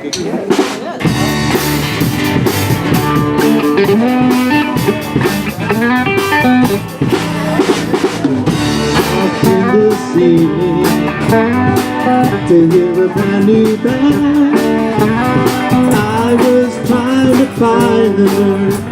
This evening to hear a brand new band. I was trying to find the nerve to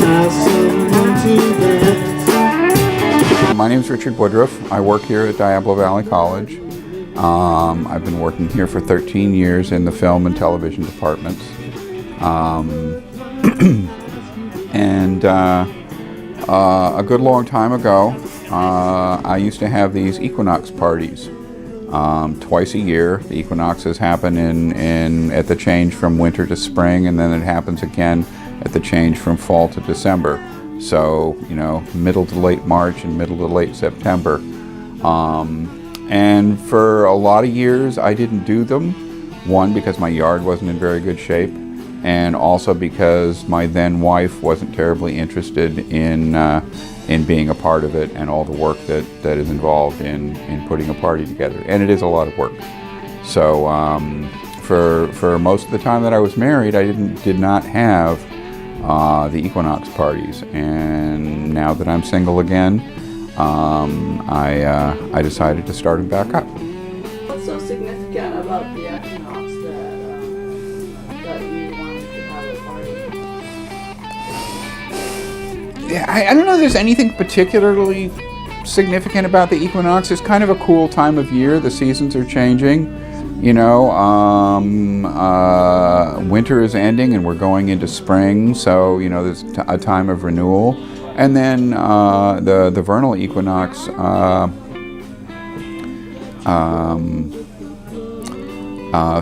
ask someone to dance. My name is Richard Woodruff. I work here at Diablo Valley College. I've been working here for 13 years in the film and television departments. And a good long time ago, I used to have these equinox parties twice a year. The equinoxes happen at the change from winter to spring, and then it happens again at the change from fall to December. So, you know, middle to late March and middle to late September. And for a lot of years I didn't do them. One, because my yard wasn't in very good shape, and also because my then wife wasn't terribly interested in being a part of it and all the work that is involved in putting a party together. And it is a lot of work. So for most of the time that I was married, I did not have the equinox parties. And now that I'm single again, I decided to start them back up. What's so significant about the equinox that you wanted to have a party? Yeah, I don't know if there's anything particularly significant about the equinox. It's kind of a cool time of year. The seasons are changing. You know, winter is ending and we're going into spring, so, you know, there's a time of renewal. And then the vernal equinox,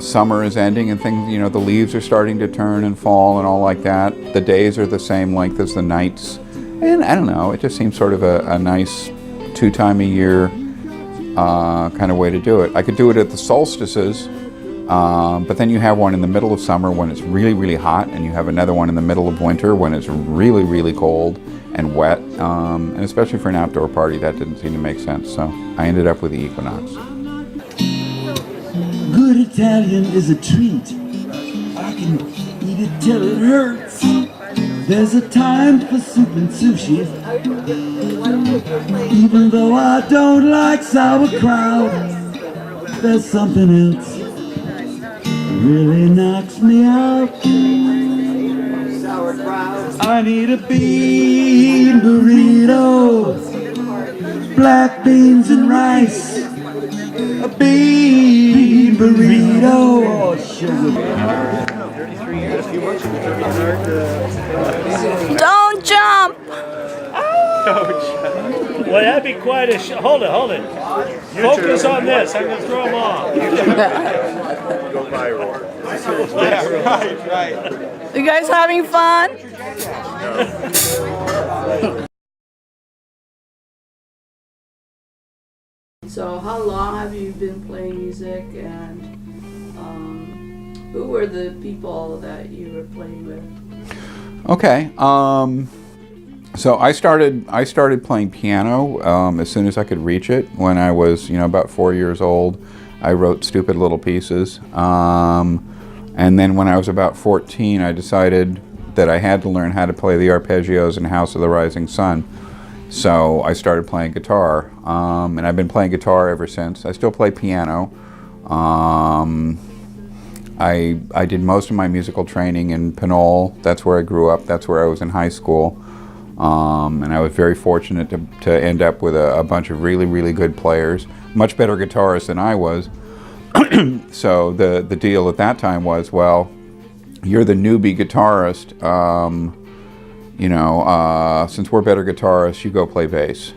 summer is ending and things, you know, the leaves are starting to turn and fall and all like that. The days are the same length as the nights. And I don't know, it just seems sort of a nice two-time-a-year kind of way to do it. I could do it at the solstices, but then you have one in the middle of summer when it's really, really hot, and you have another one in the middle of winter when it's really, really cold and wet, and especially for an outdoor party, that didn't seem to make sense, so I ended up with the equinox. Good Italian is a treat. I can eat it till it hurts. There's a time for soup and sushi. Even though I don't like sauerkraut, there's something else that really knocks me out. I need a bean burrito, black beans and rice. A bean burrito, oh sugar. Don't jump! Well, that'd be quite a hold it. Focus on this. I'm going to throw them off. Go viral. Right. You guys having fun? So how long have you been playing music, and who were the people that you were playing with? Okay, so I started playing piano as soon as I could reach it. When I was, you know, about 4 years old, I wrote stupid little pieces. And then when I was about 14, I decided that I had to learn how to play the arpeggios in House of the Rising Sun. So I started playing guitar, and I've been playing guitar ever since. I still play piano. I did most of my musical training in Parmelee. That's where I grew up. That's where I was in high school. And I was very fortunate to end up with a bunch of really, really good players, much better guitarists than I was. So the deal at that time was, well, you're the newbie guitarist. You know, since we're better guitarists, you go play bass.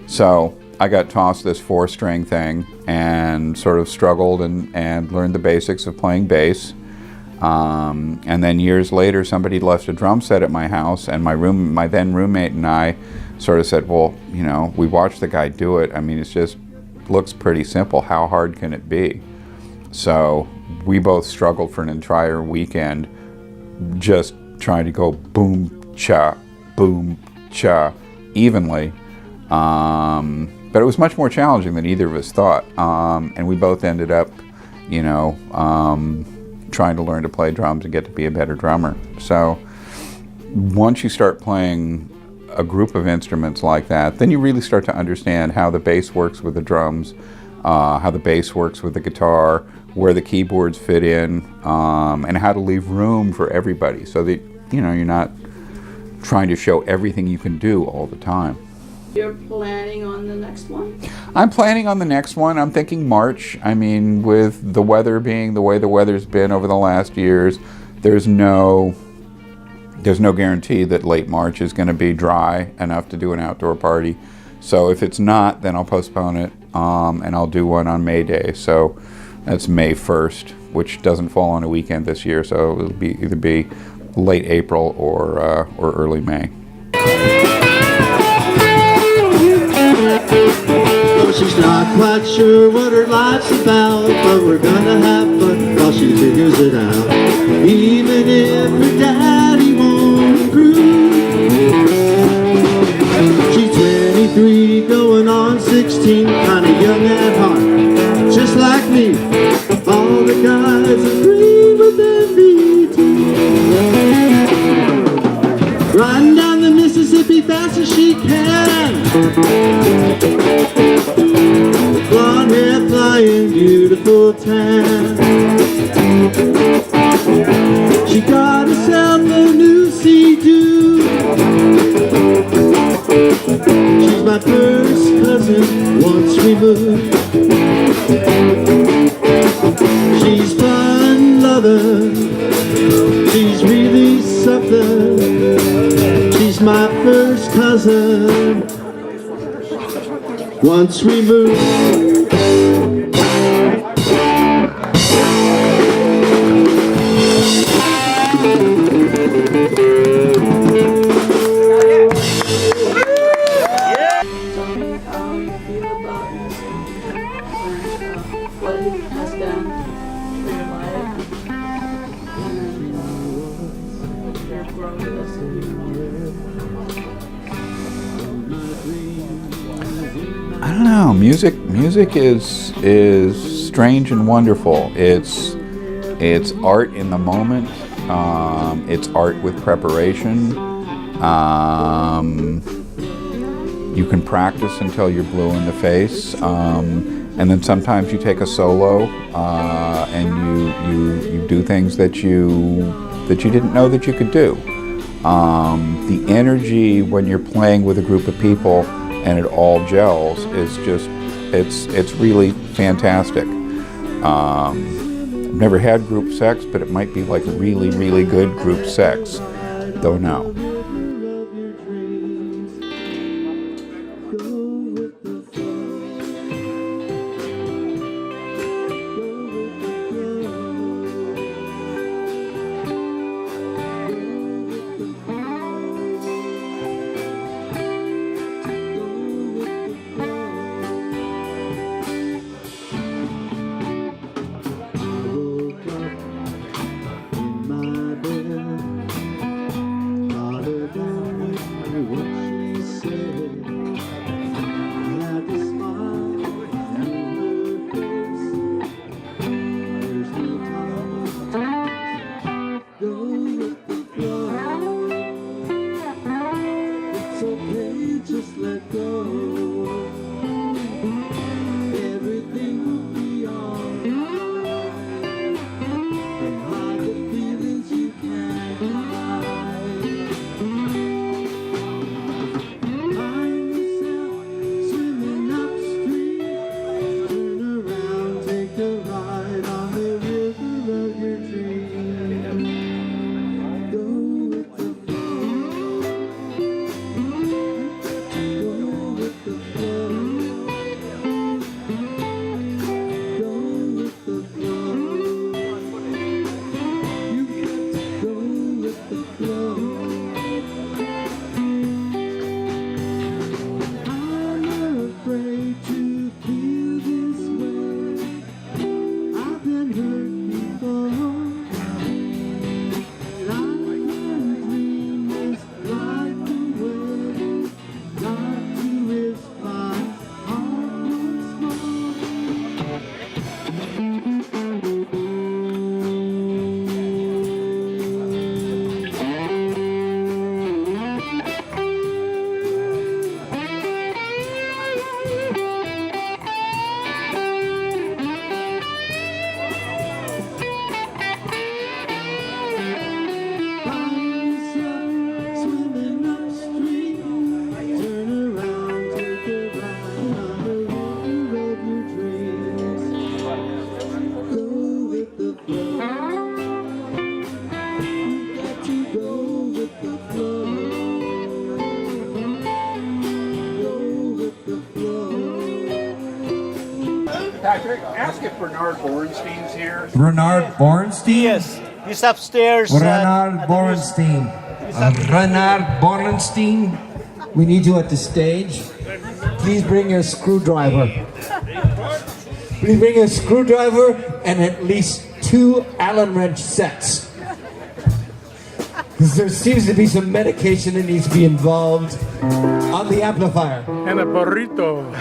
So I got tossed this 4-string thing and sort of struggled and learned the basics of playing bass. And then years later, somebody left a drum set at my house, and my then roommate and I sort of said, well, you know, we watched the guy do it. I mean, it just looks pretty simple. How hard can it be? So we both struggled for an entire weekend just trying to go boom, cha, evenly. But it was much more challenging than either of us thought. And we both ended up, you know, trying to learn to play drums and get to be a better drummer. So once you start playing a group of instruments like that, then you really start to understand how the bass works with the drums, how the bass works with the guitar, where the keyboards fit in, and how to leave room for everybody so that, you know, you're not trying to show everything you can do all the time. You're planning on the next one? I'm planning on the next one. I'm thinking March. I mean, with the weather being the way the weather's been over the last years, there's no guarantee that late March is going to be dry enough to do an outdoor party. So if it's not, then I'll postpone it, and I'll do one on May Day. So that's May 1st, which doesn't fall on a weekend this year. So it'll be either be late April or early May. Well, she's not quite sure what her life's about, but we're gonna have fun while she figures it out. Even if her daddy won't approve. She's 23, going on 16, kinda young at heart, just like me. All the guys agree with envy too. Riding down the Mississippi fast as she can. Blonde hair flying, beautiful tan. She got herself a new Sea-Doo. She's my first cousin once removed. She's fun lover. She's really something. She's my first cousin once removed. Tell me how you feel about music and what it has done for your life and your growth as a human. I don't know. Music is strange and wonderful. It's art in the moment. It's art with preparation. You can practice until you're blue in the face, and then sometimes you take a solo and you do things that you didn't know that you could do. The energy when you're playing with a group of people and it all gels is just, it's really fantastic. I've never had group sex, but it might be like really, really good group sex. Don't know. Ask if Bernard Borenstein's here. Bernard Borenstein? Yes, he's upstairs. Bernard Borenstein. Bernard Borenstein. We need you at the stage. Please bring your screwdriver. Please bring a screwdriver and at least 2 Allen wrench sets. Because there seems to be some medication that needs to be involved on the amplifier. And a burrito.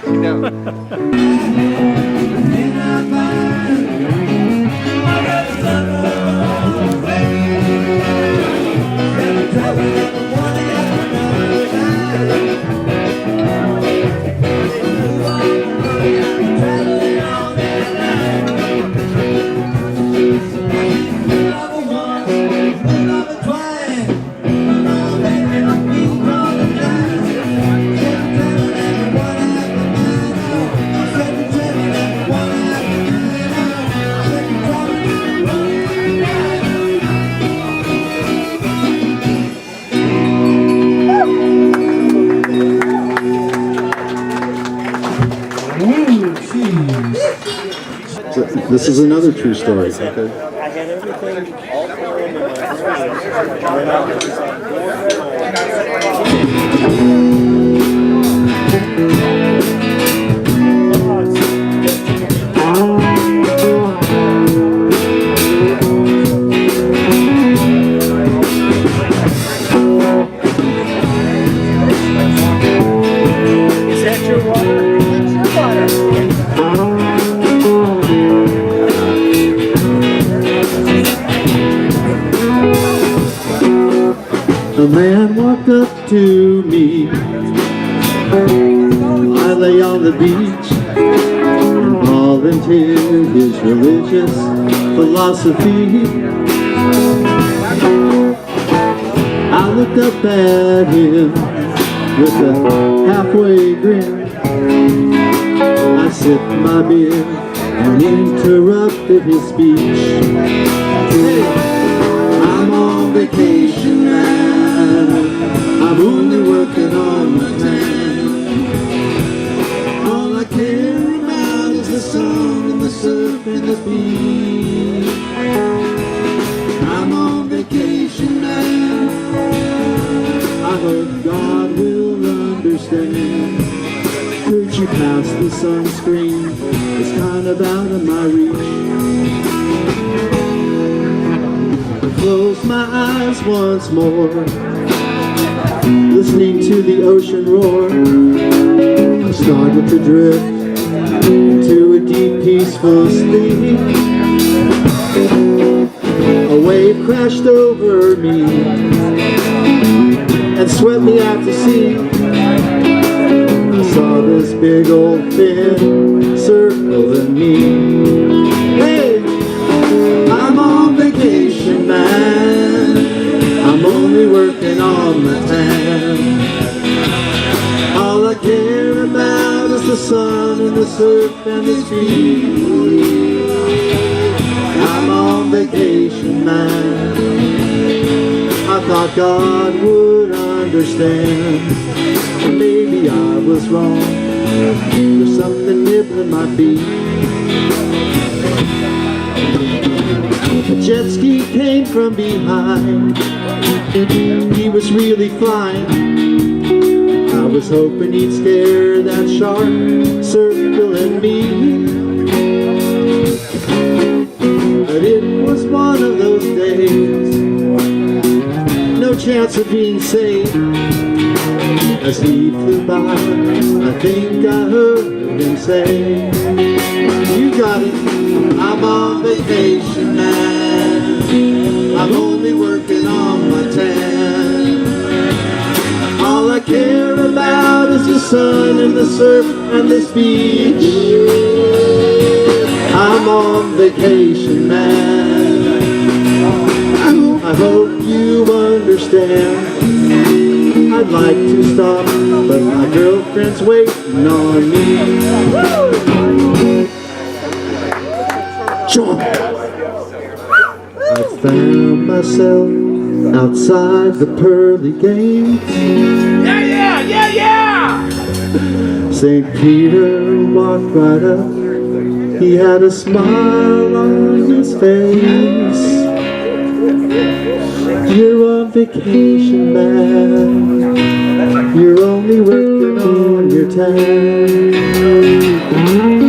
This is another true story. Okay. I had everything all for him. Is that your water? That's your water. A man walked up to me. I lay on the beach and volunteered his religious philosophy. I looked up at him with a halfway grin. I sipped my beer and interrupted his speech. Hey, I'm on vacation now. I'm only working on my time. All I care about is the sun and the surf and the beach. I'm on vacation now. I hope God will understand. Could you pass the sunscreen? It's kind of out of my reach. Close my eyes once more, listening to the ocean roar. I started to drift into a deep, peaceful sleep. A wave crashed over me and swept me out to sea. I saw this big old fin circling me. Hey, I'm on vacation, man. I'm only working on my time. All I care about is the sun and the surf and the street. I'm on vacation, man. I thought God would understand. Maybe I was wrong. There's something nibbling my feet. A jet ski came from behind. He was really flying. I was hoping he'd scare that shark circling me. But it was one of those days, no chance of being saved. As he flew by, I think I heard him say, you got it, I'm on vacation man. I'm only working on my tan. All I care about is the sun and the surf and the beach. I'm on vacation man. I hope you understand. I'd like to stop, but my girlfriend's waiting on me. Jump! I found myself outside the pearly gates. Yeah! St. Peter walked right up He had a smile on his face. You're on vacation, man. You're only working on your tan.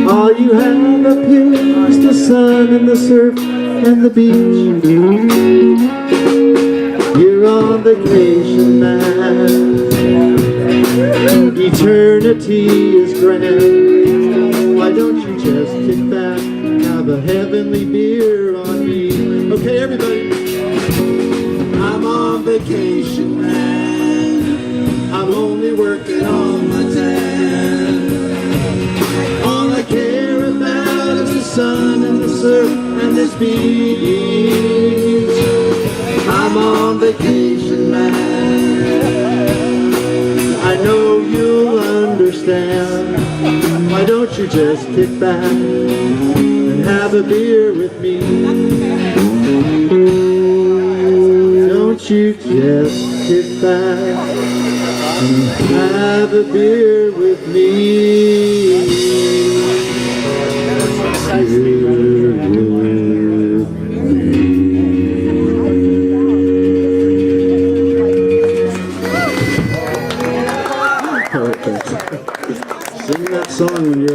All you have up here is the sun and the surf and the beach. You're on vacation, man. Eternity is grand. Why don't you just kick back, have a heavenly beer on me? Okay, everybody. I'm on vacation, man. I'm only working on my tan. All I care about is the sun and the surf and this beach. I'm on vacation, man. I know you'll understand. Why don't you just kick back and have a beer with me? Don't you just kick back and have a beer with me? Sing that song when you're